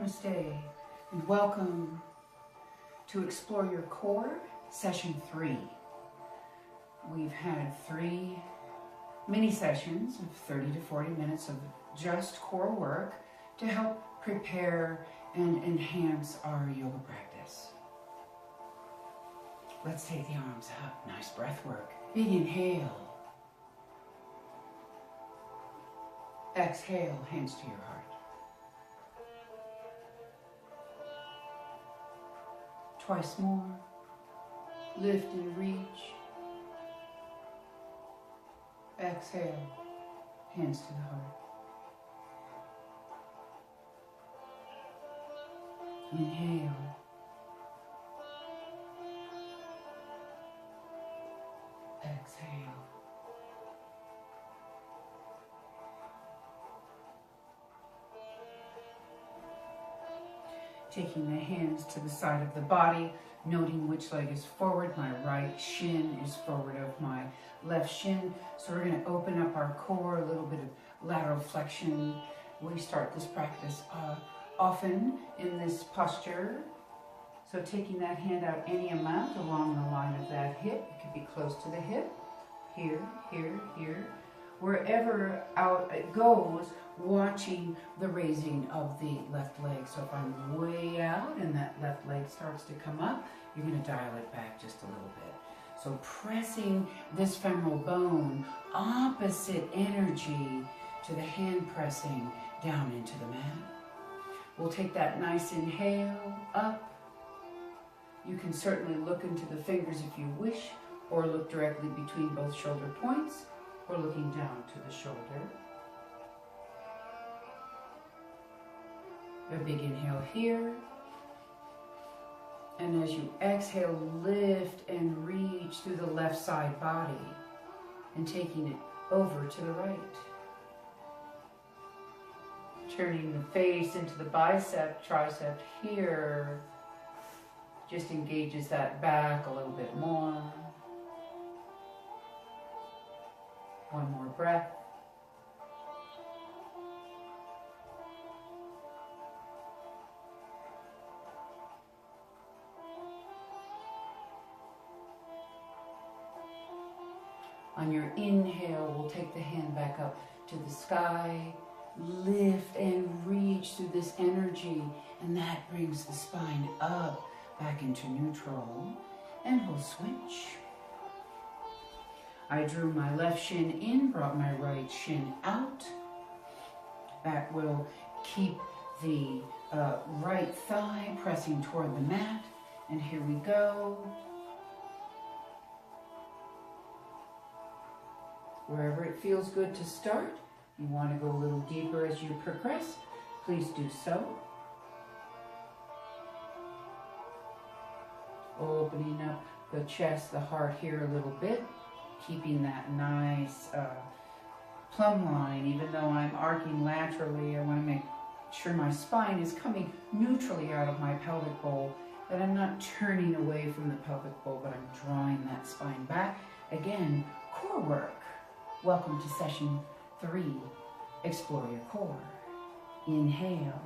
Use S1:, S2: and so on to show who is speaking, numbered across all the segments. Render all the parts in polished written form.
S1: Namaste, and welcome to Explore Your Core, Session 3. We've had 3 mini sessions of 30 to 40 minutes of just core work to help prepare and enhance our yoga practice. Let's take the arms up. Nice breath work. Big inhale. Exhale, hands to your heart. Twice more. Lift and reach. Exhale, hands to the heart. Inhale. Exhale. Taking the hands to the side of the body, noting which leg is forward. My right shin is forward of my left shin. So we're going to open up our core, a little bit of lateral flexion. We start this practice often in this posture. So taking that hand out any amount along the line of that hip. It could be close to the hip. Here, here, here. Wherever out it goes, watching the raising of the left leg. So if I'm way out and that left leg starts to come up, you're going to dial it back just a little bit. So pressing this femoral bone, opposite energy to the hand pressing down into the mat. We'll take that nice inhale up. You can certainly look into the fingers if you wish, or look directly between both shoulder points, or looking down to the shoulder. A big inhale here. And as you exhale, lift and reach through the left side body and taking it over to the right. Turning the face into the bicep, tricep here. Just engages that back a little bit more. One more breath. On your inhale, we'll take the hand back up to the sky, lift and reach through this energy, and that brings the spine up, back into neutral, and we'll switch. I drew my left shin in, brought my right shin out. That will keep the right thigh pressing toward the mat, and here we go. Wherever it feels good to start, you want to go a little deeper as you progress, please do so. Opening up the chest, the heart here a little bit, keeping that nice plumb line. Even though I'm arcing laterally, I want to make sure my spine is coming neutrally out of my pelvic bowl, that I'm not turning away from the pelvic bowl, but I'm drawing that spine back. Again, core work. Welcome to Session 3, Explore Your Core. Inhale.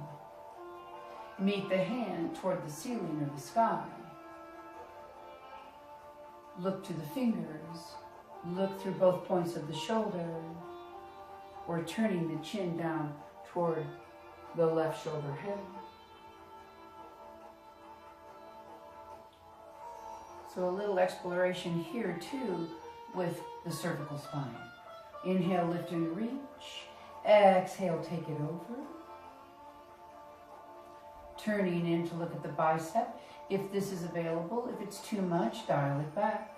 S1: Meet the hand toward the ceiling or the sky. Look to the fingers. Look through both points of the shoulder, or turning the chin down toward the left shoulder head. So a little exploration here too with the cervical spine. Inhale, lift and reach. Exhale, take it over. Turning in to look at the bicep. If this is available, if it's too much, dial it back.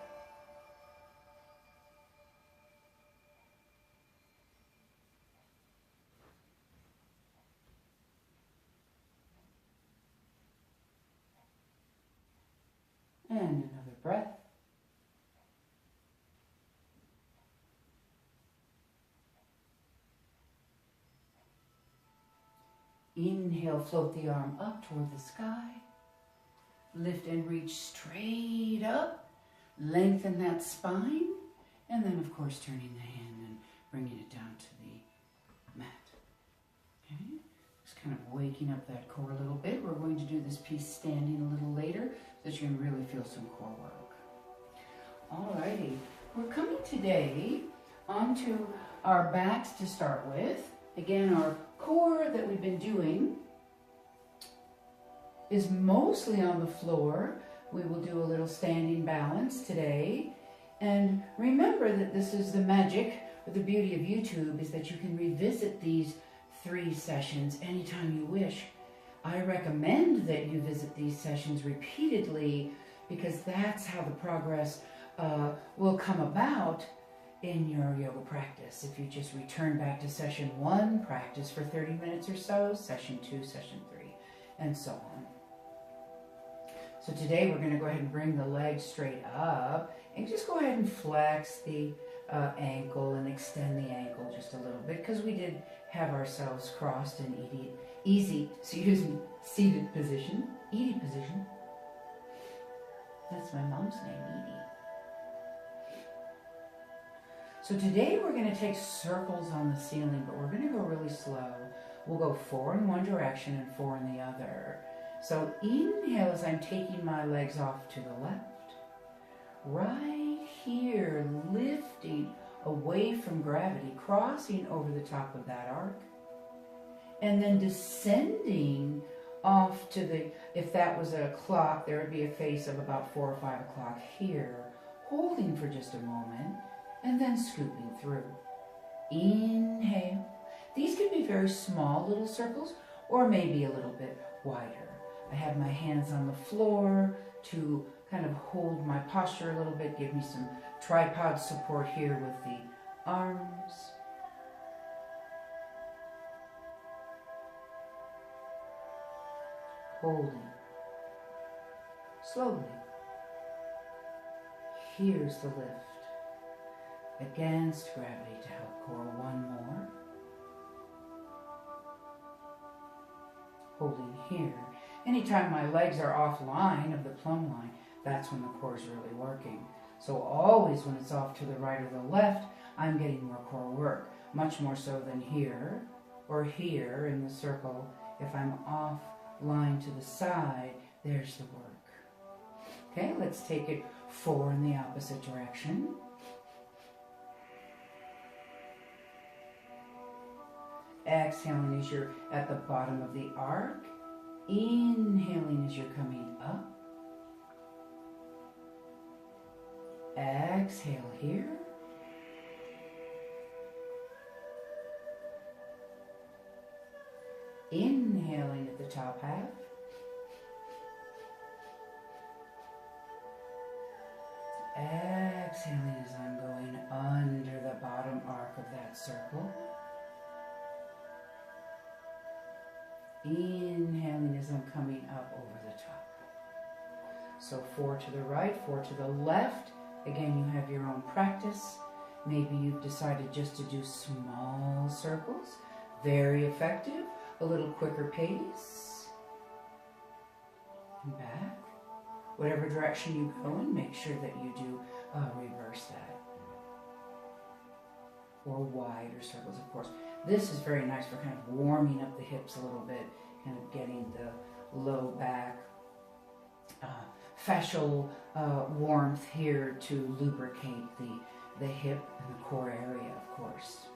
S1: And another breath. Inhale, float the arm up toward the sky. Lift and reach straight up. Lengthen that spine. And then, of course, turning the hand and bringing it down to the mat. Okay? Just kind of waking up that core a little bit. We're going to do this piece standing a little later so that you can really feel some core work. Alrighty, we're coming today onto our backs to start with. Again, our core that we've been doing is mostly on the floor. We will do a little standing balance today. And remember that this is the magic, or the beauty of YouTube, is that you can revisit these 3 sessions anytime you wish. I recommend that you visit these sessions repeatedly because that's how the progress will come about in your yoga practice. If you just return back to session 1, practice for 30 minutes or so, session 2, session 3, and so on. So today we're going to go ahead and bring the legs straight up and just go ahead and flex the ankle and extend the ankle just a little bit because we did have ourselves crossed in seated position, Edie position. That's my mom's name, Edie. So today we're going to take circles on the ceiling, but we're going to go really slow. We'll go 4 in one direction and 4 in the other. So inhale as I'm taking my legs off to the left. Right here, lifting away from gravity, crossing over the top of that arc. And then descending off to the, if that was a clock, there would be a face of about 4 or 5 o'clock here, holding for just a moment, and then scooping through. Inhale. These can be very small little circles, or maybe a little bit wider. I have my hands on the floor to kind of hold my posture a little bit, give me some tripod support here with the arms. Holding. Slowly. Here's the lift. Against gravity to help core. 1 more. Holding here. Anytime my legs are offline of the plumb line, that's when the core is really working. So always when it's off to the right or the left, I'm getting more core work. Much more so than here or here in the circle. If I'm off line to the side, there's the work. Okay, let's take it 4 in the opposite direction. Exhaling as you're at the bottom of the arc. Inhaling as you're coming up. Exhale here. Inhaling at the top half. Exhaling as I'm going under the bottom arc of that circle. Inhaling as I'm coming up over the top. So 4 to the right, 4 to the left. Again, you have your own practice. Maybe you've decided just to do small circles. Very effective. A little quicker pace. And back. Whatever direction you go in, make sure that you do reverse that. Or wider circles, of course. This is very nice for kind of warming up the hips a little bit, kind of getting the low back fascial warmth here to lubricate the hip and the core area, of course.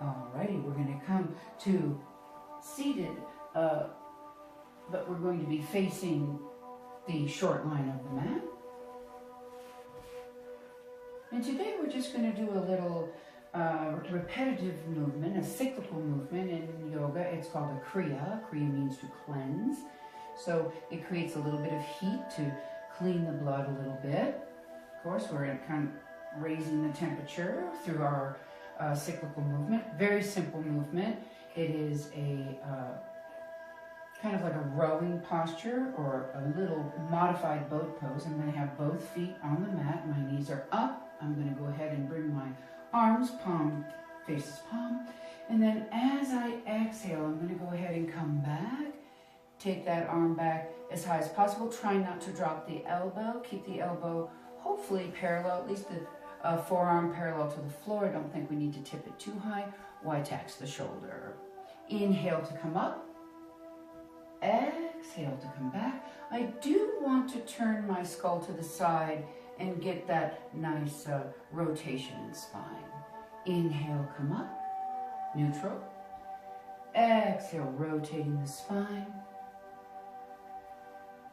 S1: Alrighty, we're going to come to seated, but we're going to be facing the short line of the mat. And today we're just going to do a little repetitive movement, a cyclical movement in yoga. It's called a kriya. Kriya means to cleanse. So it creates a little bit of heat to clean the blood a little bit. Of course, we're kind of raising the temperature through our cyclical movement. Very simple movement. It is a kind of like a rowing posture or a little modified boat pose. I'm going to have both feet on the mat. My knees are up. I'm going to go ahead and bring my arms, palm faces palm. And then as I exhale, I'm going to go ahead and come back. Take that arm back as high as possible. Try not to drop the elbow. Keep the elbow hopefully parallel, at least the forearm parallel to the floor. I don't think we need to tip it too high. Why tax the shoulder? Inhale to come up. Exhale to come back. I do want to turn my skull to the side and get that nice rotation in spine. Inhale, come up. Neutral. Exhale, rotating the spine.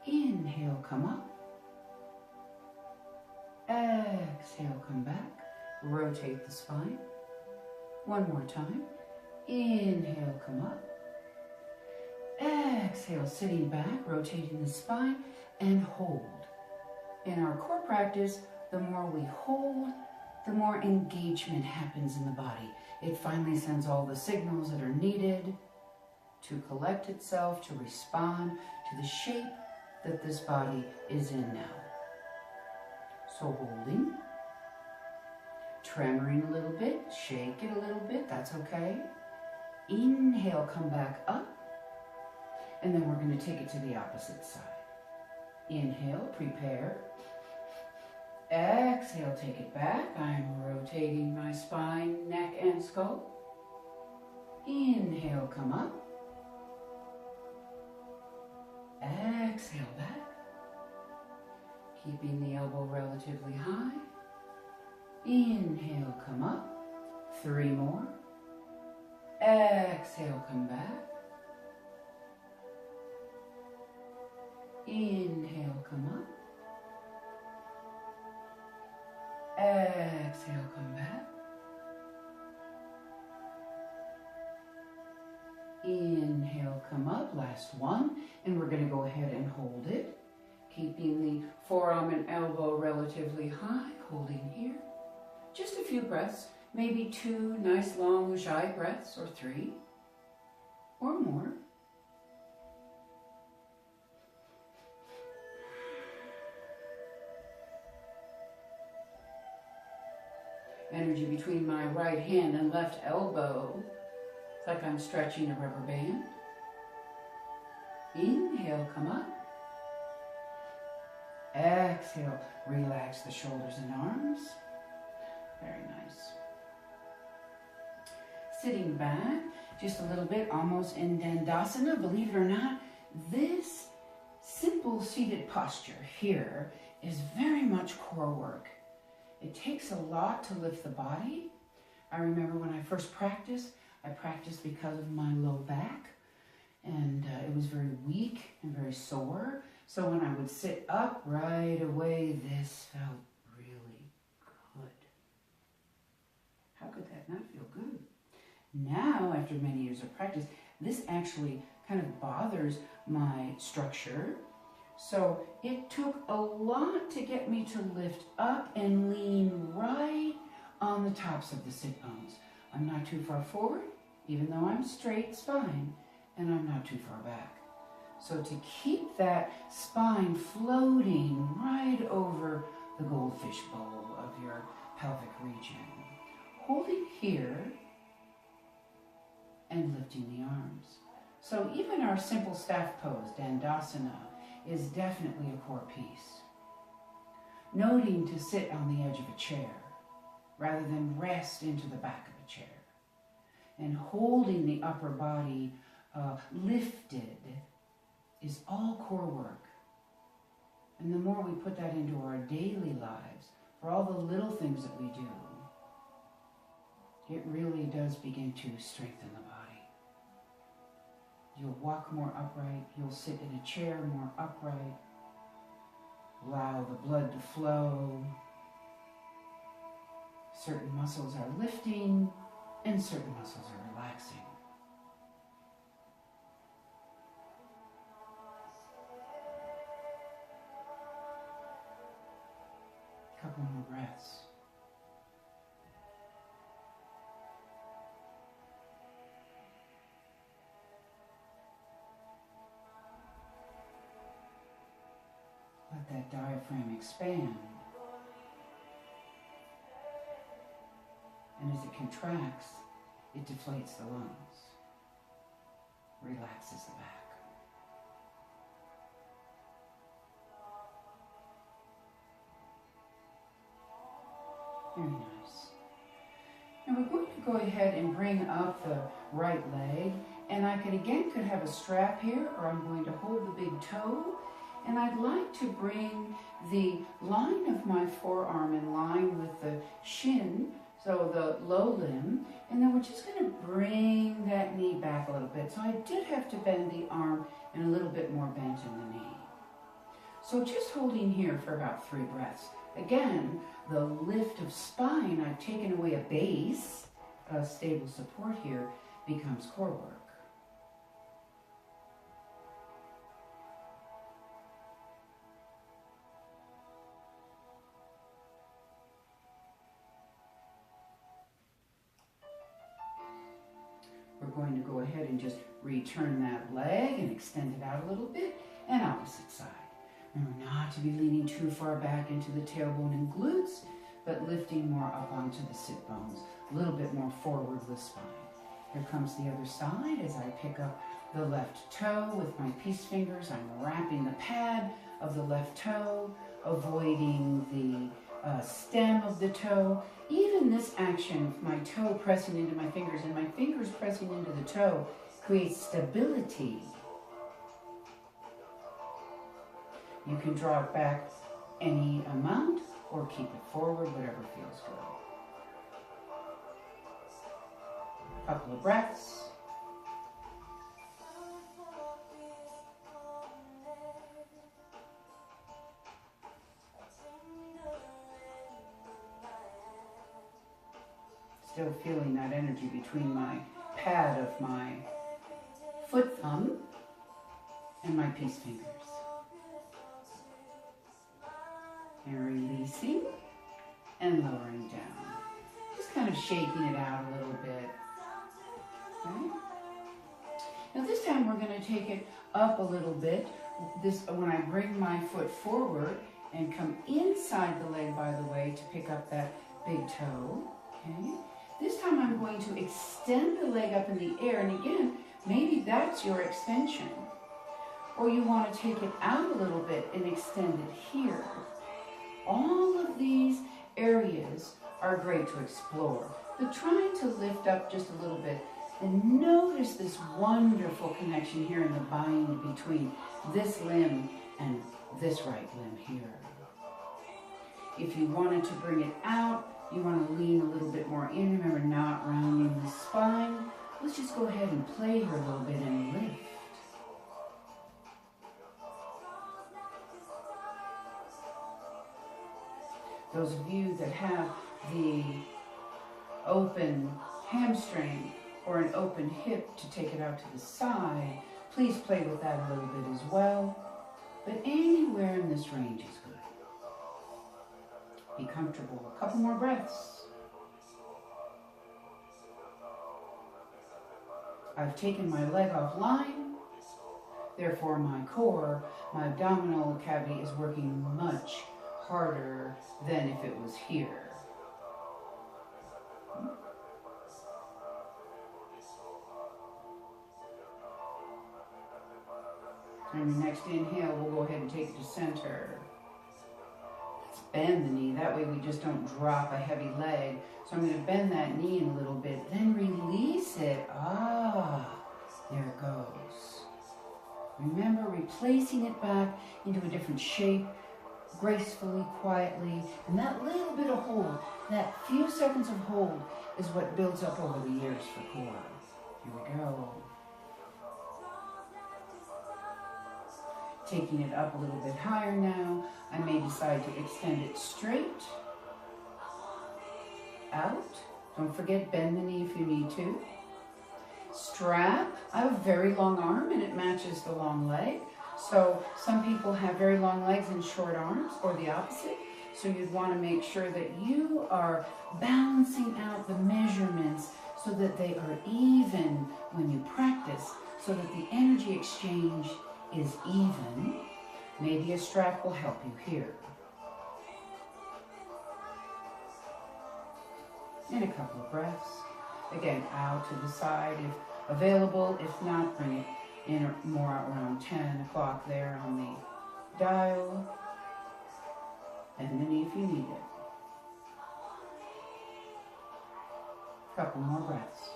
S1: Inhale, come up. Exhale, come back. Rotate the spine. One more time. Inhale, come up. Exhale, sitting back, rotating the spine, and hold. In our core practice, the more we hold, the more engagement happens in the body. It finally sends all the signals that are needed to collect itself, to respond to the shape that this body is in now. So holding, tremoring a little bit, shake it a little bit, that's okay. Inhale, come back up, and then we're going to take it to the opposite side. Inhale, prepare. Exhale, take it back. I'm rotating my spine, neck, and skull. Inhale, come up. Exhale, back. Keeping the elbow relatively high. Inhale, come up. 3 more. Exhale, come back. Inhale, come up. Exhale, come back. Inhale, come up. Last one. And we're going to go ahead and hold it. Keeping the forearm and elbow relatively high. Holding here. Just a few breaths. Maybe 2 nice long Ujjayi breaths, or 3 or more. Energy between my right hand and left elbow. It's like I'm stretching a rubber band. Inhale, come up. Exhale, relax the shoulders and arms. Very nice. Sitting back just a little bit, almost in Dandasana. Believe it or not, this simple seated posture here is very much core work. It takes a lot to lift the body. I remember when I first practiced, I practiced because of my low back, and it was very weak and very sore. So when I would sit up right away, this felt really good. How could that not feel good? Now, after many years of practice, this actually kind of bothers my structure. So it took a lot to get me to lift up and lean right on the tops of the sit bones. I'm not too far forward, even though I'm straight spine, and I'm not too far back. So to keep that spine floating right over the goldfish bowl of your pelvic region, holding here and lifting the arms. So even our simple staff pose, Dandasana, is definitely a core piece. Noting to sit on the edge of a chair rather than rest into the back of a chair. And holding the upper body lifted is all core work. And the more we put that into our daily lives, for all the little things that we do, it really does begin to strengthen the body. You'll walk more upright. You'll sit in a chair more upright. Allow the blood to flow. Certain muscles are lifting and certain muscles are relaxing. A couple more breaths. Let that diaphragm expand. And as it contracts, it deflates the lungs, relaxes the back. Very nice. Now we're going to go ahead and bring up the right leg And I could have a strap here, or I'm going to hold the big toe. And I'd like to bring the line of my forearm in line with the shin, so the low limb, and then we're just going to bring that knee back a little bit. So I did have to bend the arm and a little bit more bent in the knee. So just holding here for about 3 breaths. Again, the lift of spine, I've taken away a base, a stable support here, becomes core work. We're going to go ahead and just return that leg and extend it out a little bit, and opposite side. Remember not to be leaning too far back into the tailbone and glutes, but lifting more up onto the sit bones, a little bit more forward with spine. Here comes the other side as I pick up the left toe with my peace fingers. I'm wrapping the pad of the left toe, avoiding the stem of the toe. Even this action, my toe pressing into my fingers and my fingers pressing into the toe, creates stability. You can draw it back any amount or keep it forward, whatever feels good. Couple of breaths. Still feeling that energy between my pad of my foot thumb and my peace fingers. And releasing and lowering down. Just kind of shaking it out a little bit. Okay? Now this time we're going to take it up a little bit. When I bring my foot forward and come inside the leg, by the way, to pick up that big toe. Okay? This time I'm going to extend the leg up in the air, and again, maybe that's your extension. Or you want to take it out a little bit and extend it here. All of these areas are great to explore, but trying to lift up just a little bit and notice this wonderful connection here in the bind between this limb and this right limb here. If you wanted to bring it out, you want to lean a little bit more in. Remember, not rounding the spine. Let's just go ahead and play here a little bit and lift. Those of you that have the open hamstring or an open hip to take it out to the side, please play with that a little bit as well. But anywhere in this range is good. Be comfortable. A couple more breaths. I've taken my leg offline. Therefore, my core, my abdominal cavity is working much harder than if it was here. And the next inhale, we'll go ahead and take it to center. Let's bend the knee. That way we just don't drop a heavy leg. So I'm going to bend that knee in a little bit, then release it. There it goes. Remember, replacing it back into a different shape, gracefully, quietly, and that little bit of hold, that few seconds of hold is what builds up over the years for core. Here we go. Taking it up a little bit higher now, I may decide to extend it straight, out. Don't forget, bend the knee if you need to. Strap. I have a very long arm and it matches the long leg. So some people have very long legs and short arms, or the opposite. So you'd want to make sure that you are balancing out the measurements so that they are even when you practice, so that the energy exchange is even. Maybe a strap will help you here. And a couple of breaths. Again, out to the side if available. If not, bring it in more around 10 o'clock there on the dial. And the knee if you need it. Couple more breaths.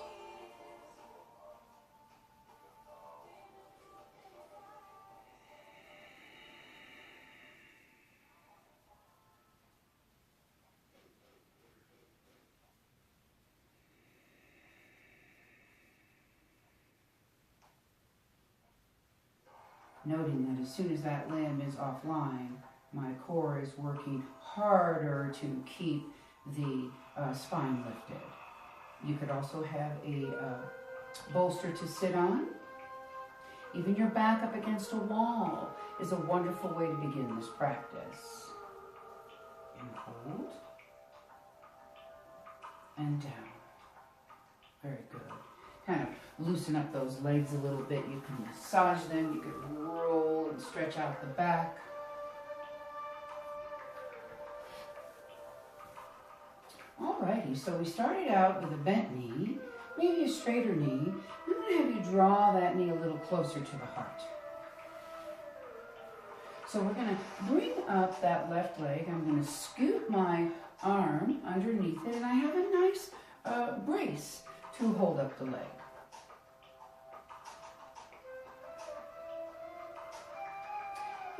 S1: noting that as soon as that limb is offline, my core is working harder to keep the spine lifted. You could also have a bolster to sit on. Even your back up against a wall is a wonderful way to begin this practice. And hold. And down. Very good. Kind of loosen up those legs a little bit. You can massage them. You can roll and stretch out the back. Alrighty, so we started out with a bent knee, maybe a straighter knee. I'm going to have you draw that knee a little closer to the heart. So we're going to bring up that left leg. I'm going to scoot my arm underneath it, and I have a nice brace to hold up the leg.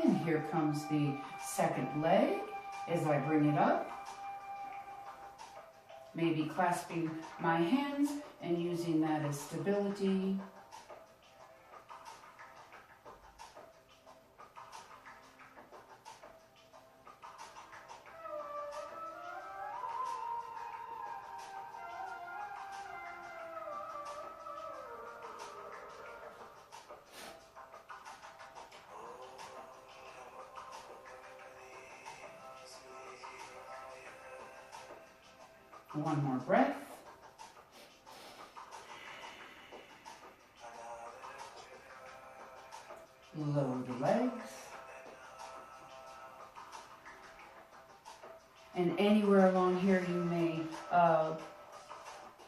S1: And here comes the second leg as I bring it up. Maybe clasping my hands and using that as stability. One more breath. Lower the legs. And anywhere along here you may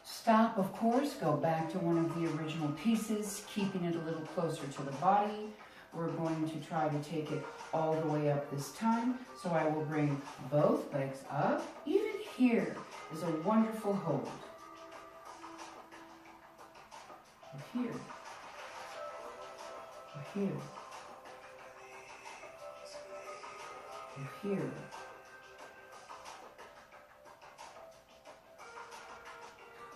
S1: stop, of course, go back to one of the original pieces, keeping it a little closer to the body. We're going to try to take it all the way up this time. So I will bring both legs up. Even here is a wonderful hold. Or here. Or here. Or here.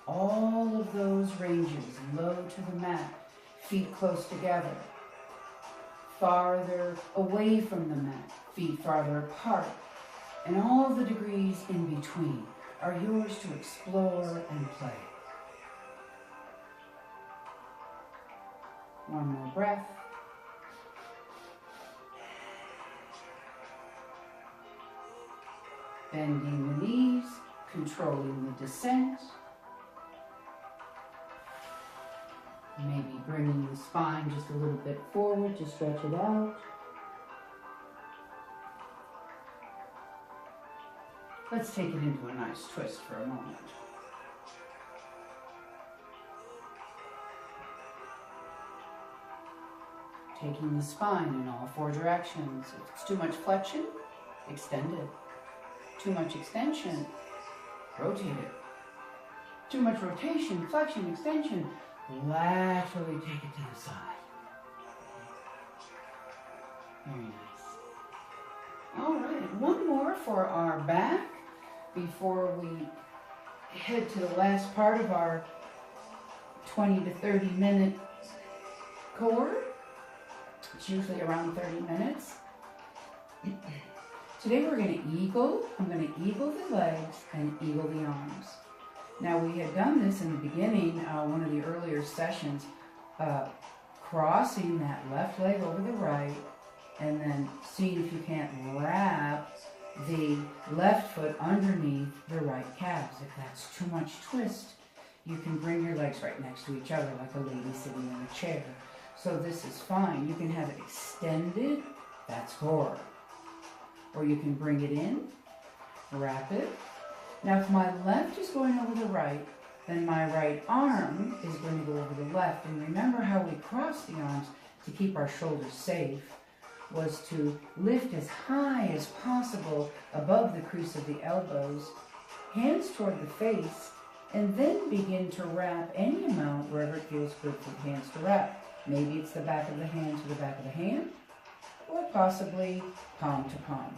S1: All of those ranges, low to the mat, feet close together, farther away from the mat, feet farther apart, and all the degrees in between are yours to explore and play. One more breath. Bending the knees, controlling the descent. Maybe bringing the spine just a little bit forward to stretch it out. Let's take it into a nice twist for a moment. Taking the spine in all four directions. If it's too much flexion, extend it. Too much extension, rotate it. Too much rotation, flexion, extension, laterally take it to the side. Very nice. All right, one more for our back before we head to the last part of our 20 to 30 minute core. It's usually around 30 minutes. Today we're going to eagle. I'm going to eagle the legs and eagle the arms. Now we had done this in the beginning, one of the earlier sessions, crossing that left leg over the right, and then seeing if you can't wrap the left foot underneath the right calves. If that's too much twist, you can bring your legs right next to each other like a lady sitting in a chair. So this is fine. You can have it extended, that's core. Or you can bring it in, wrap it. Now if my left is going over the right, then my right arm is going to go over the left. And remember how we crossed the arms to keep our shoulders safe was to lift as high as possible above the crease of the elbows, hands toward the face, and then begin to wrap any amount wherever it feels good for the hands to wrap. Maybe it's the back of the hand to the back of the hand, or possibly palm to palm.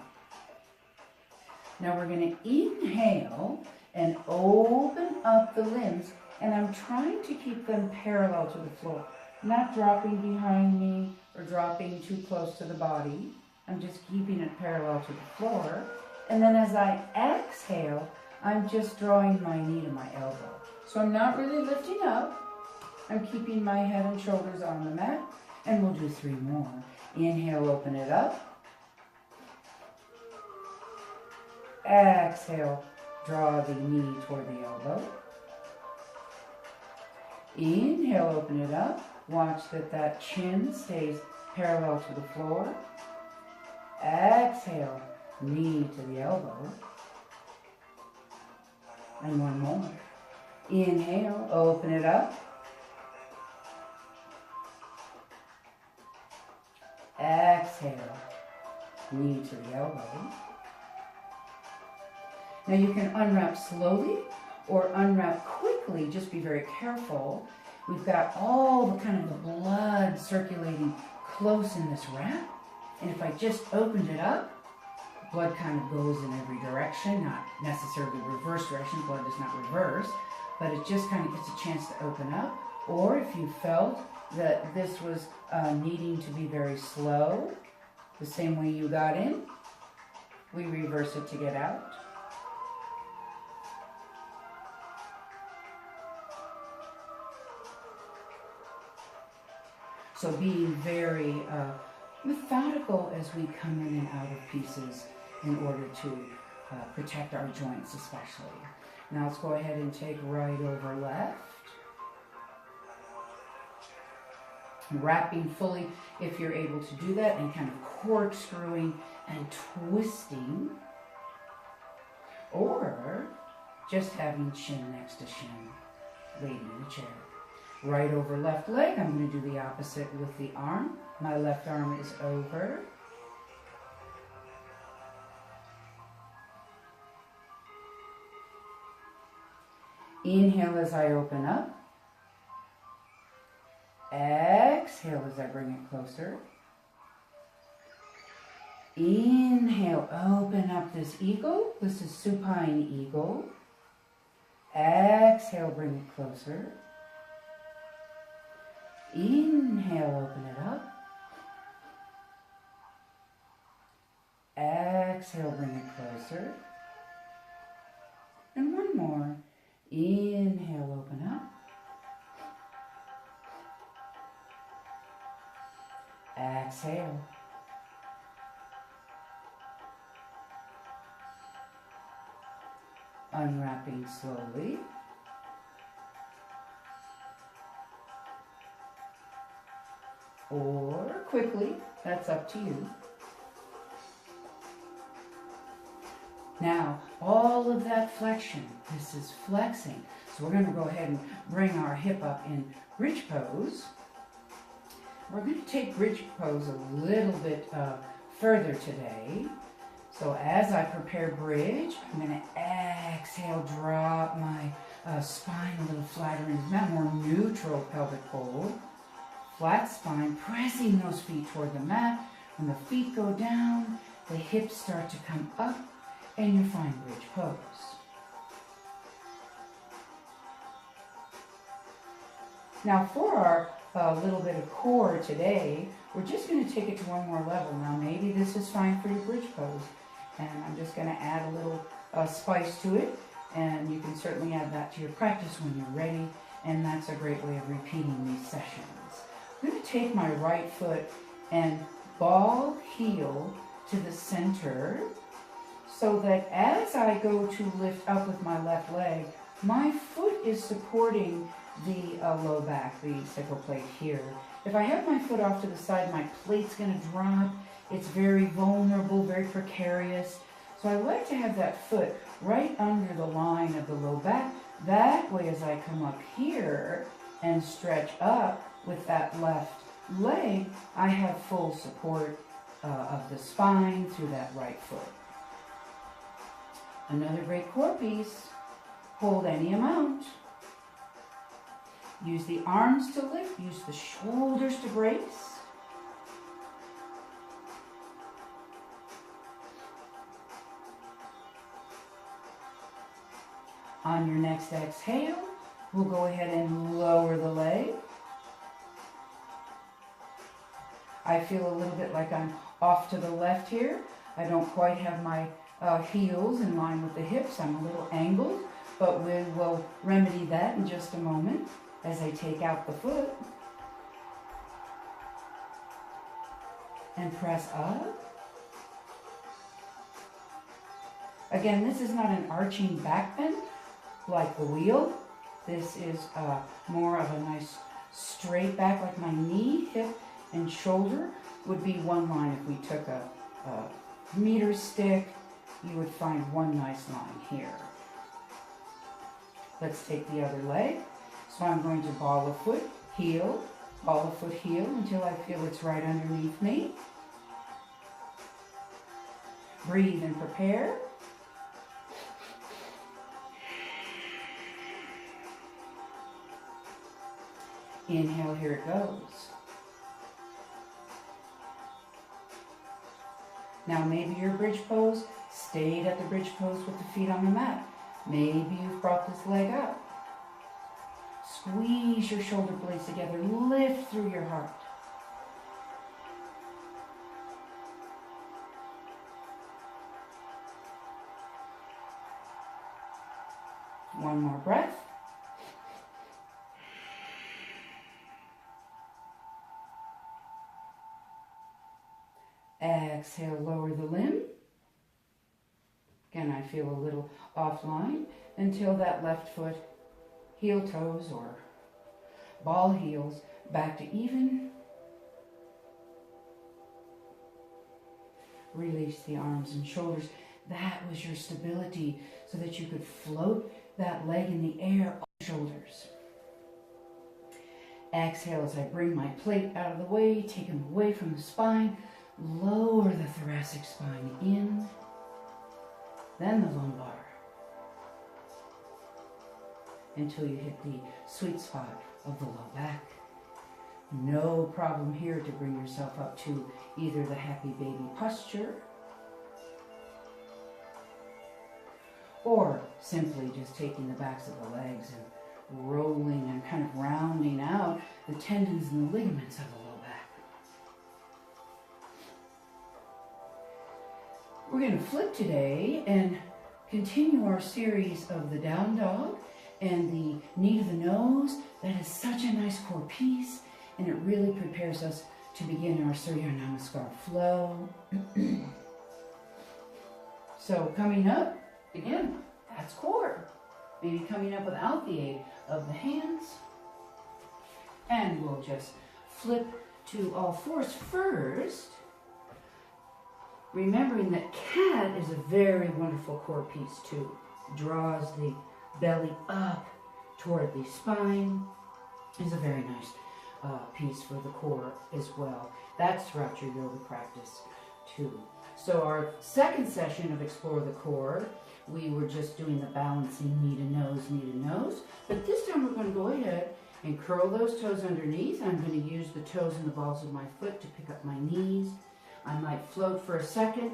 S1: Now we're going to inhale and open up the limbs, and I'm trying to keep them parallel to the floor. Not dropping behind me or dropping too close to the body. I'm just keeping it parallel to the floor. And then as I exhale, I'm just drawing my knee to my elbow. So I'm not really lifting up. I'm keeping my head and shoulders on the mat. And we'll do 3 more. Inhale, open it up. Exhale, draw the knee toward the elbow. Inhale, open it up. Watch that chin stays parallel to the floor. Exhale, knee to the elbow. And 1 more. Inhale, open it up. Exhale, knee to the elbow. Now you can unwrap slowly or unwrap quickly. Just be very careful. We've got all the kind of the blood circulating close in this wrap. And if I just opened it up, blood kind of goes in every direction, not necessarily reverse direction. Blood does not reverse, but it just kind of gets a chance to open up. Or if you felt that this was needing to be very slow, the same way you got in, we reverse it to get out. So being very methodical as we come in and out of pieces in order to protect our joints especially. Now let's go ahead and take right over left. Wrapping fully if you're able to do that, and kind of corkscrewing and twisting. Or just having chin next to shin, lady in the chair. Right over left leg. I'm going to do the opposite with the arm. My left arm is over. Inhale as I open up. Exhale as I bring it closer. Inhale, open up this eagle. This is supine eagle. Exhale, bring it closer. Inhale, open it up. Exhale, bring it closer. And 1 more. Inhale, open up. Exhale. Unwrapping slowly. Or quickly, that's up to you. Now, all of that flexion, this is flexing. So we're going to go ahead and bring our hip up in bridge pose. We're going to take bridge pose a little bit further today. So as I prepare bridge, I'm going to exhale, drop my spine a little flatter into that more neutral pelvic fold. Flat spine, pressing those feet toward the mat. When the feet go down, the hips start to come up, and you find bridge pose. Now for our little bit of core today, we're just going to take it to 1 more level. Now maybe this is fine for your bridge pose, and I'm just going to add a little spice to it, and you can certainly add that to your practice when you're ready, and that's a great way of repeating these sessions. I'm going to take my right foot and ball heel to the center so that as I go to lift up with my left leg, my foot is supporting the low back, the sacral plate here. If I have my foot off to the side, my plate's going to drop. It's very vulnerable, very precarious. So I like to have that foot right under the line of the low back. That way, as I come up here and stretch up with that left leg, I have full support of the spine through that right foot. Another great core piece. Hold any amount. Use the arms to lift. Use the shoulders to brace. On your next exhale, we'll go ahead and lower the leg. I feel a little bit like I'm off to the left here. I don't quite have my heels in line with the hips. I'm a little angled, but we will remedy that in just a moment as I take out the foot and press up. Again, this is not an arching back bend like the wheel. This is more of a nice straight back, like my knee, hip, and shoulder would be one line. If we took a meter stick, you would find one nice line here. Let's take the other leg. So I'm going to ball a foot, heel, ball a foot, heel until I feel it's right underneath me. Breathe and prepare. Inhale, here it goes. Now maybe your bridge pose stayed at the bridge pose with the feet on the mat. Maybe you've brought this leg up. Squeeze your shoulder blades together. Lift through your heart. One more breath. Exhale, lower the limb. Again, I feel a little offline until that left foot, heel toes or ball heels back to even. Release the arms and shoulders. That was your stability so that you could float that leg in the air on the shoulders. Exhale as I bring my plate out of the way, take them away from the spine. Lower the thoracic spine in, then the lumbar, until you hit the sweet spot of the low back. No problem here to bring yourself up to either the happy baby posture or simply just taking the backs of the legs and rolling and kind of rounding out the tendons and the ligaments of the low back. We're going to flip today and continue our series of the down dog and the knee to the nose. That is such a nice core piece, and it really prepares us to begin our Surya Namaskar flow. So coming up, again, that's core. Maybe coming up without the aid of the hands. And we'll just flip to all fours first. Remembering that cat is a very wonderful core piece too. Draws the belly up toward the spine. Is a very nice piece for the core as well. That's throughout your yoga practice too. So our second session of Explore the Core, we were just doing the balancing knee to nose. But this time we're going to go ahead and curl those toes underneath. I'm going to use the toes and the balls of my foot to pick up my knees. I might float for a second,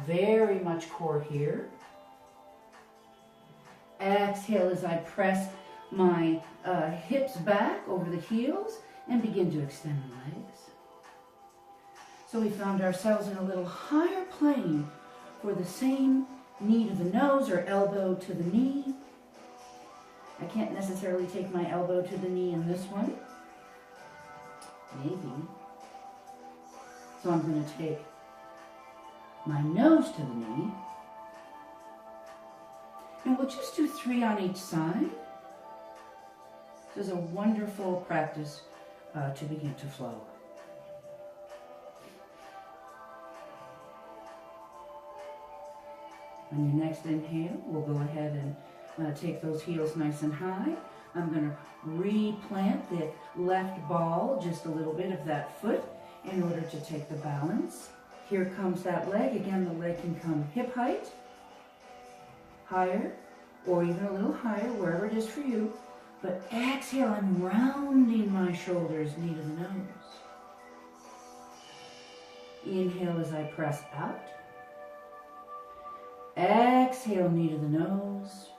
S1: very much core here. Exhale as I press my hips back over the heels and begin to extend the legs. So we found ourselves in a little higher plane for the same knee to the nose or elbow to the knee. I can't necessarily take my elbow to the knee in this one. Maybe. So I'm going to take my nose to the knee. And we'll just do 3 on each side. This is a wonderful practice to begin to flow. On your next inhale, we'll go ahead and take those heels nice and high. I'm going to replant the left ball, just a little bit of that foot, in order to take the balance. Here comes that leg. Again, the leg can come hip height, higher, or even a little higher, wherever it is for you. But exhale, I'm rounding my shoulders, knee to the nose. Inhale as I press out. Exhale, knee to the nose.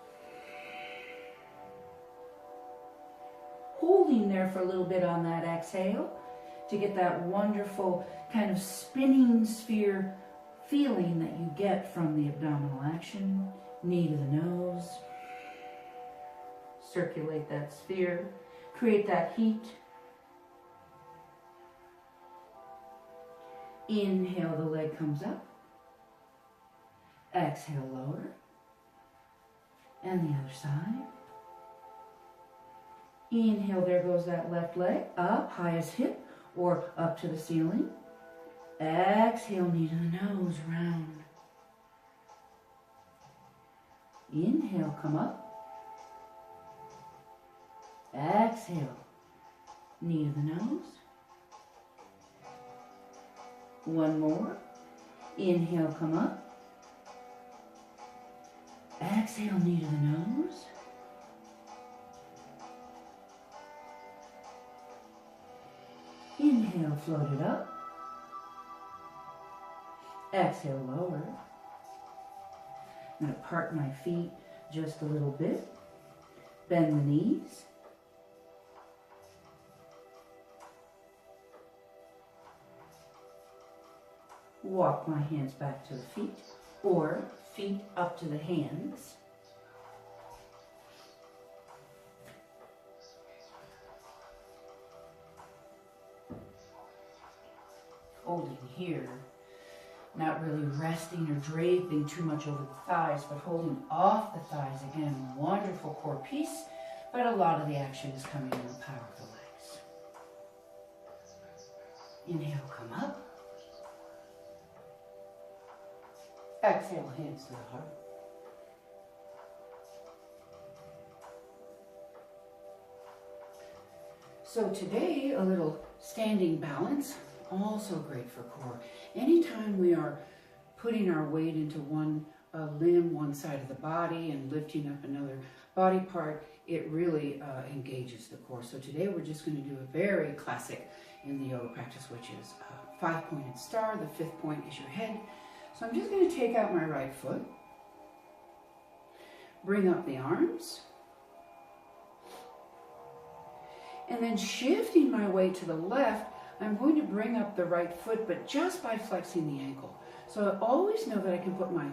S1: Holding there for a little bit on that exhale.
S2: to get that wonderful kind of spinning sphere feeling that you get from the abdominal action. Knee to the nose. Circulate that sphere. Create that heat. Inhale, the leg comes up. Exhale, lower. And the other side. Inhale, there goes that left leg. Up, highest hip, or up to the ceiling. Exhale, knee to the nose, round. Inhale, come up. Exhale, knee to the nose. One more. Inhale, come up. Exhale, knee to the nose. Inhale, float it up. Exhale, lower. I'm going to part my feet just a little bit. Bend the knees. Walk my hands back to the feet, or feet up to the hands. Holding here, not really resting or draping too much over the thighs, but holding off the thighs. Again, wonderful core piece, but a lot of the action is coming in the power of the legs. Inhale, come up. Exhale, hands to the heart. So today, a little standing balance, also great for core. Anytime we are putting our weight into one limb, one side of the body, and lifting up another body part, it really engages the core. So today we're just going to do a very classic in the yoga practice, which is a 5-pointed star. The 5th point is your head. So I'm just going to take out my right foot, bring up the arms, and then shifting my weight to the left, I'm going to bring up the right foot, but just by flexing the ankle. So I always know that I can put my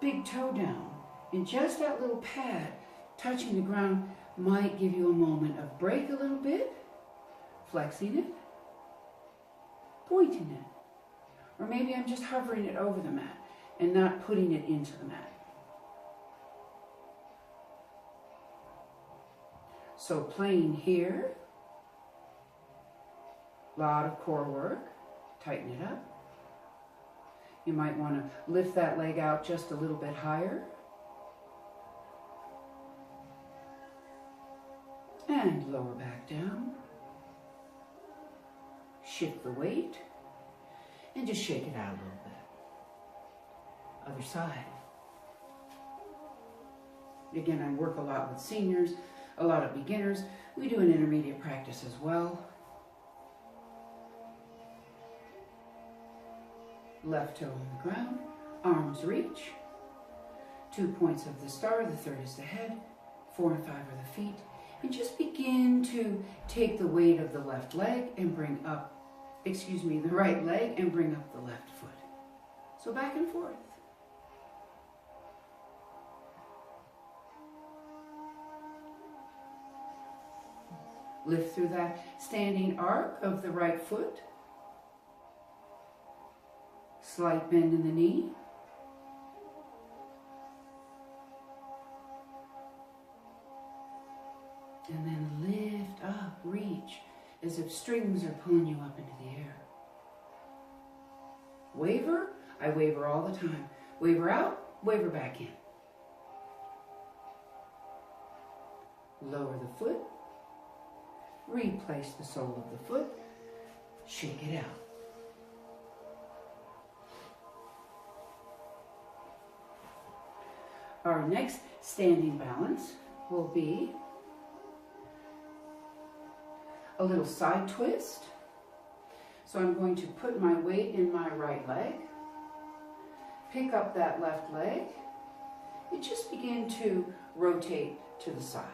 S2: big toe down, and just that little pad touching the ground might give you a moment of break a little bit, flexing it, pointing it. Or maybe I'm just hovering it over the mat and not putting it into the mat. So playing here, a lot of core work, tighten it up. You might want to lift that leg out just a little bit higher. And lower back down. Shift the weight. And just shake it out a little bit. Other side. Again, I work a lot with seniors, a lot of beginners. We do an intermediate practice as well. Left toe on the ground, arms reach. 2 points of the star, the 3rd is the head, 4 and 5 are the feet. And just begin to take the weight of the left leg and bring up, the right leg and bring up the left foot. So back and forth. Lift through that standing arc of the right foot. Slight bend in the knee. And then lift up, reach, as if strings are pulling you up into the air. Waver, I waver all the time. Waver out, waver back in. Lower the foot, replace the sole of the foot, shake it out. Our next standing balance will be a little side twist. So I'm going to put my weight in my right leg, pick up that left leg, and just begin to rotate to the side.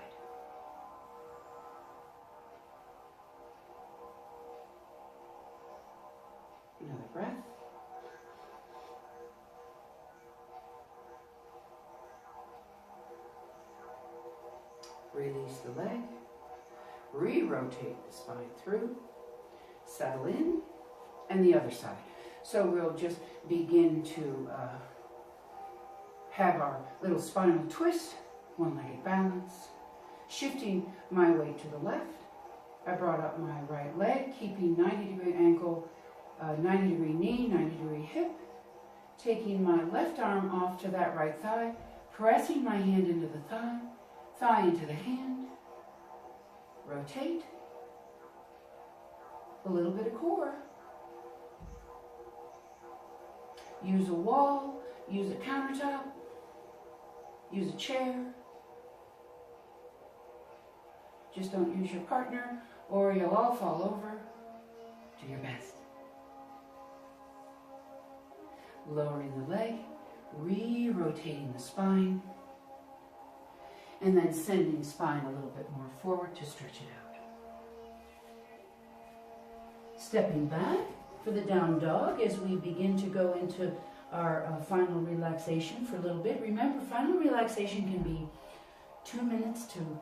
S2: Release the leg. Re-rotate the spine through. Settle in. And the other side. So we'll just begin to have our little spinal twist, one-legged balance. Shifting my weight to the left. I brought up my right leg, keeping 90-degree ankle, 90-degree knee, 90-degree hip. Taking my left arm off to that right thigh, pressing my hand into the thigh, thigh into the hand. Rotate. A little bit of core. Use a wall, use a countertop, use a chair. Just don't use your partner or you'll all fall over. Do your best. Lowering the leg, re-rotating the spine, and then sending spine a little bit more forward to stretch it out. Stepping back for the down dog as we begin to go into our final relaxation for a little bit. Remember, final relaxation can be 2 minutes to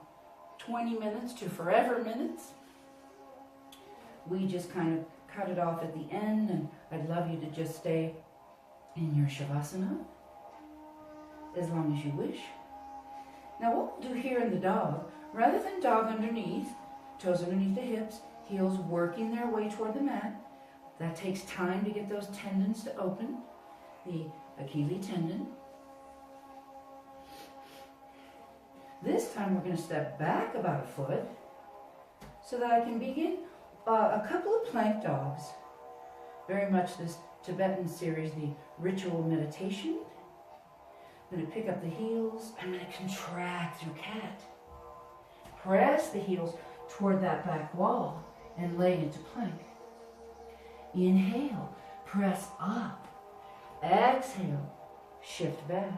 S2: 20 minutes to forever minutes. We just kind of cut it off at the end, and I'd love you to just stay in your Shavasana as long as you wish. Now what we'll do here in the dog, rather than dog underneath, toes underneath the hips, heels working their way toward the mat, that takes time to get those tendons to open, the Achilles tendon. This time we're going to step back about a foot so that I can begin a couple of plank dogs. Very much this Tibetan series, the ritual meditation. I'm going to pick up the heels. I'm going to contract through cat. Press the heels toward that back wall and lay into plank. Inhale, press up. Exhale, shift back.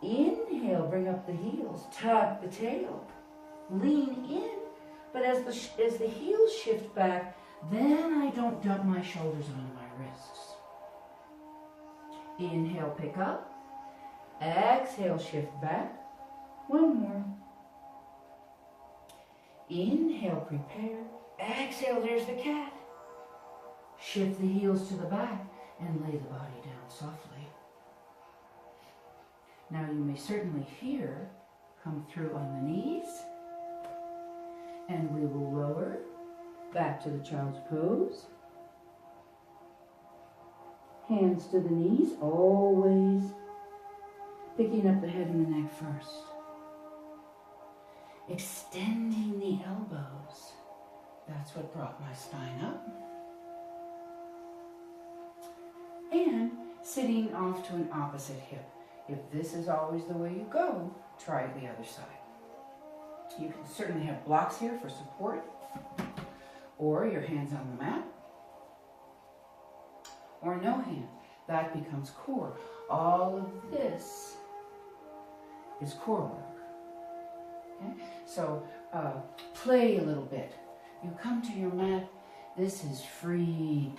S2: Inhale, bring up the heels, tuck the tail, lean in. But as the heels shift back, then I don't dump my shoulders onto my wrists. Inhale, pick up. Exhale, shift back. One more. Inhale, prepare. Exhale, there's the cat. Shift the heels to the back and lay the body down softly. Now you may certainly hear come through on the knees. And we will lower back to the child's pose. Hands to the knees, always picking up the head and the neck first. Extending the elbows. That's what brought my spine up. And sitting off to an opposite hip. If this is always the way you go, try the other side. You can certainly have blocks here for support, or your hands on the mat, or no hand. That becomes core. All of this is core work. Okay? So play a little bit. You come to your mat. This is freedom,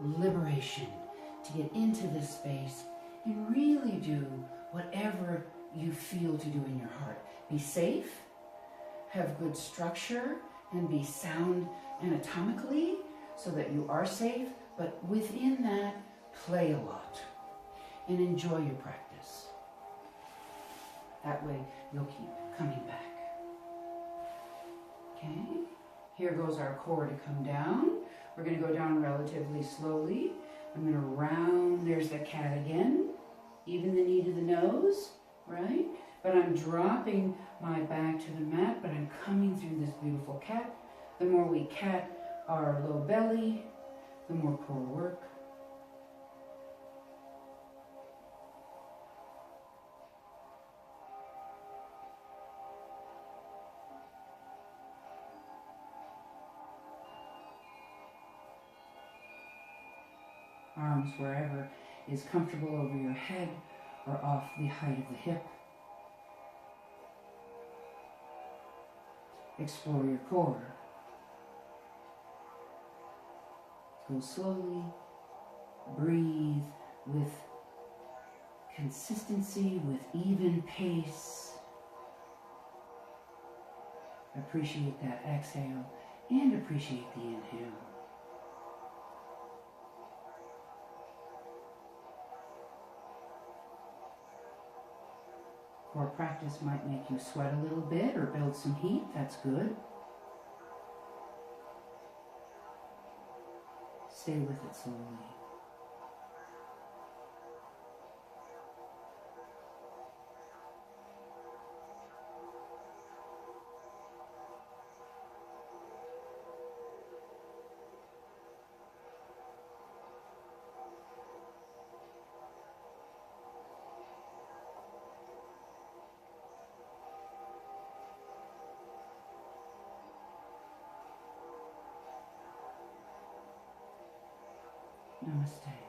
S2: liberation, to get into this space and really do whatever you feel to do in your heart. Be safe, have good structure, and be sound anatomically so that you are safe, but within that, play a lot and enjoy your practice. That way, you'll keep coming back. Okay, here goes our core to come down. We're going to go down relatively slowly. I'm going to round, there's the cat again, even the knee to the nose, right? But I'm dropping my back to the mat, but I'm coming through this beautiful cat. The more we cat our low belly, the more core work. Arms wherever is comfortable over your head or off the height of the hip. Explore your core. Go slowly. Breathe with consistency, with even pace. Appreciate that exhale and appreciate the inhale. Core practice might make you sweat a little bit or build some heat. That's good. Stay with it slowly. Namaste.